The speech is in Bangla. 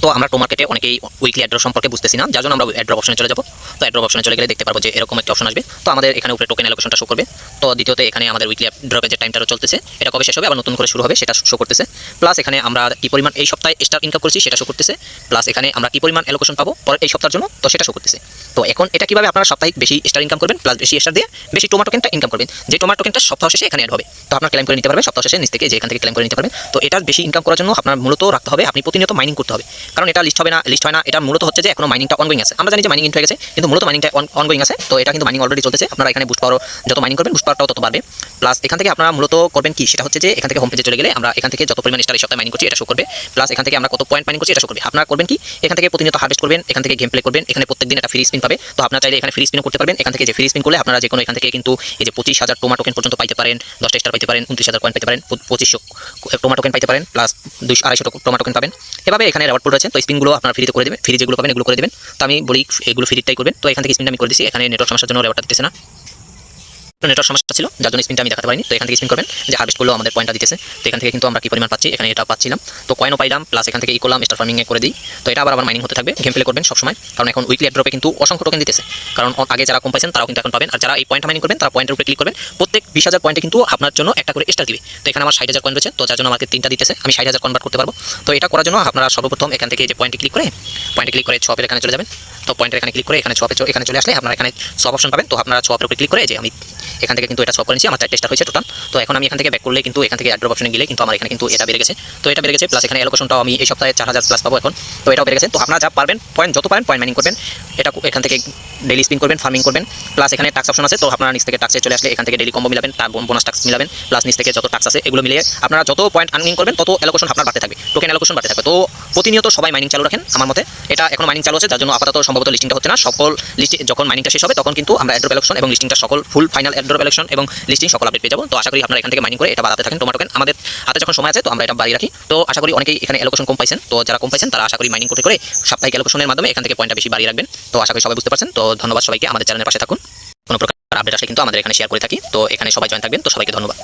তো আমরা টোমার্কেটে অনেকেই উইকলি অ্যাড্রপ সম্পর্কে বুঝতেছি না, যার জন্য আমরা অ্যাড্রপ অপশনে চলে যাব। তো অ্যাড্রপ অপশনে চলে গেলে দেখতে পারবো যে এরকম একটা অপশন আসবে। তো আমাদের এখানে উপরে টোকেন অ্যালোকেশনটা শো করবে। তো দ্বিতীয়তে এখানে আমাদের উইকলি অ্যাড্রপের যে টাইমটা চলতেছে এটা কবে শেষ হবে আবার নতুন করে শুরু হবে সেটা শো করতেছে। প্লাস এখানে আমরা কি পরিমাণ এই সপ্তাহে স্টার ইনকাম করেছি সেটা শো করতেছে। প্লাস এখানে আমরা কি পরিমাণ অ্যালোকেশন পাবো পরের এই সপ্তাহের জন্য তো সেটা শো করতেছে। তো এখন এটা কিভাবে আপনারা সাপ্তাহিক বেশি স্টার ইনকাম করবেন, প্লাস বেশি স্টার দিয়ে বেশি টোমা টোকেনটা ইনকাম করবেন, যে টোমা টোকেনটা সপ্তাহ শেষে এখানে অ্যাড হবে। তো আপনার ক্লেম করে নিতে পারবেন সপ্তাহ শেষে নিচ থেকে, যে এখান থেকে ক্লেম করে নিতে পারবেন। তো এটা বেশি ইনকাম করার জন্য আপনার মূলত রাখতে হবে, আপনি প্রতিনিয়ত মাইনিং করতে হবে, কারণ এটা লিস্ট হবে না, লিস্ট হয় না। এটা মূলত হচ্ছে যে এখনো মাইনিংটা অনগোয়িং আছে। আমরা জানি যে মাইনিং ইন্ট হয়ে গেছে, কিন্তু মূলত মাইনিংটা অনগোয়িং আছে। তো এটা কিন্তু মাইনিং অলরেডি চলতেছে। আপনারা এখানে বুস্ট পাওয়ার যত মাইনিং করবেন বুস্ট পাওয়ারটাও তত বাড়বে। প্লাস এখান থেকে আপনারা মূলত করবেন কি, সেটা হচ্ছে যে এখান থেকে হোম পেজে চলে গেলে আমরা এখান থেকে যত পরিমাণ স্টার এই সপ্তাহে মাইনিং করছি এটা শো করবে। প্লাস এখান থেকে আমরা কত পয়েন্ট মাইনিং করছি এটা শো করবে। আপনারা করবেন কি, এখান থেকে প্রতিনিয়ত হারভেস্ট করবেন, এখান থেকে গেম প্লে করবেন, এখানে প্রত্যেকদিন একটা ফ্রি স্পিন পাবে। তো আপনারা চাইলে এখানে ফ্রি স্পিনও করতে পারবেন। এখান থেকে যে ফ্রি স্পিন করলে আপনারা যে কোনো এখান থেকে কিন্তু এই যে 25,000 টোমা টোকেন পর্যন্ত পাইতে পারেন, 10টা স্টার পাইতে পারেন, 29,000 কয়েন পাইতে পারেন, 2500 টোমা টোকেন পাইতে পারেন, প্লাস 200-250 টোমা টোকেন পাবেন। এভাবে এখানে রিওয়ার্ড পুল রয়েছে। তো স্পিনগুলো আপনারা ফ্রিতে করে দেবেন, ফ্রি যেগুলো পাবেন এগুলো করে দেবেন। তো আমি বলি এগুলো ফ্রিটাই করবেন। তো এখান থেকে স্পিনটা আমি করে দিচ্ছি। এখানে নেটওয়ার্ক সমস্যার জন্য রিওয়ার্ডটা দিতেছে না, নেটওয়ার্ক সমস্যা ছিল যার জন্য স্পিনটা আমি দেখাতে পারিনি। তো এখান থেকে স্পিন করবেন, যে হারভেস্ট করলেও আমাদের পয়েন্টটা দিতেছে। তো এখান থেকে কিন্তু আমরা কি পরিমাণ পাচ্ছি, এখানে এটা পাচ্ছিলাম। তো কয়েনও পাইলাম, প্লাস এখান থেকে ই করলাম, স্টার ফার্মিংয়ে করে দিই। তো এটা আবার মাইনিং হতে থাকবে। গেম প্লে করবেন সবসময়, কারণ এখন উইকলি অ্যাড্রপে কিন্তু অসংখ্য টোকেন দিতেছে। কারণ আগে যারা কম পাইছেন তারাও কিন্তু এখন পাবেন, আর যারা এই পয়েন্ট মাইনিং করবেন তারা পয়েন্টের উপরে ক্লিক করবেন। প্রত্যেক 20,000 পয়েন্টে কিন্তু আপনার জন্য একটা করে স্টার দিবে। তো এখানে আমার 60,000 কয়েন রয়েছে, তো যার জন্য আমাকে 3টা দিতেছে, আমি 60,000 কনভার্ট করতে পারবো। তো এটা করার জন্য আপনারা সর্বপ্রথম এখান থেকে যে পয়েন্টে ক্লিক করে সোয়াপের এখানে চলে যাবেন। তো পয়েন্টের এখানে ক্লিক করে এখানে এখানে চলে আসলে আপনারা এখানে সোয়াপ অপশন পাবেন। তো আপনারা সোয়াপের উপরে ক্লিক করে যে আমি এখান থেকে কিন্তু এটা সোয়াপ করেছি, আমার 4টা স্টার হয়েছে টোটাল। তো এখন আমি এখান থেকে ব্যাক করলে কিন্তু এখান থেকে অ্যাড্রপ অপশনে গেলে কিন্তু আমার এখানে কিন্তু এটা বেড়ে গেছে। তো এটা বেড়ে গেছে, প্লাস এখানে অ্যালোকেশনটাও আমি এই সপ্তাহে 4,000 প্লাস পাবো এখন। তো এটাও বেড়ে গেছে। তো আপনারা যা পারবেন পয়েন্ট যত পারেন পয়েন্ট মাইনিং করবেন, এটা এখান থেকে ডেইলি স্পিন করবেন, ফার্মিং করবেন। প্লাস এখানে টাক্স অপশন আছে। তো আপনারা নিচ থেকে টাক্সে চলে আসলে এখান থেকে ডেইলি কম্বো মিলাবেন, তার বোনাস টাক্স মিলাবেন, প্লাস নিচ থেকে যত টাক্স আছে এগুলো মিলিয়ে আপনারা যত পয়েন্ট আর্নিং করবেন তত অ্যালোকেশন আপনার বাড়তে থাকবে, টোকেন অ্যালোকেশন বাড়তে থাকবে। তো প্রতিনিয়ত সবাই মাইনিং চালু রাখেন। আমার মতে এটা এখন মাইনিং চালু আছে, যার জন্য আপাতত সম্ভবত লিস্টিংটা হচ্ছে না। সকল লিস্ট যখন মাইনিংটা শেষ হবে তখন কিন্তু আমরা অ্যাড্রপ অ্যালোকেশন এবং লিস্টিংটা সকল ফুল ফাইনাল অ্যাড্রপ অ্যালোকেশন এবং লিস্টিং সকল আপডেট পেয়ে যাবো। তো আশা করি আপনারা এখান থেকে মাইনিং করে এটা বাড়াতে থাকেন। টোমা টোকেন আমাদের হাতে যখন সময় আছে তো আমরা এটা বাড়িয়ে রাখি। তো আশা করি অনেকেই এখানে অ্যালোকেশন কম পাইছেন। তো যারা কম পাইছেন তারা আশা করি মাইনিং করতে করে সাপ্তাহিক অ্যালোকেশনের মাধ্যমে এখান থেকে পয়েন্টটা বেশি বাড়িয়ে রাখবেন। তো আশা করি সবাই বুঝতে পারছেন। তো ধন্যবাদ সবাইকে, আমাদের চ্যানেলের পাশে থাকুন। কোনো প্রকার আপডেট আসলে কিন্তু আমাদের এখানে শেয়ার করে থাকি। তো এখানে সবাই জয়েন থাকবেন। তো সবাইকে ধন্যবাদ।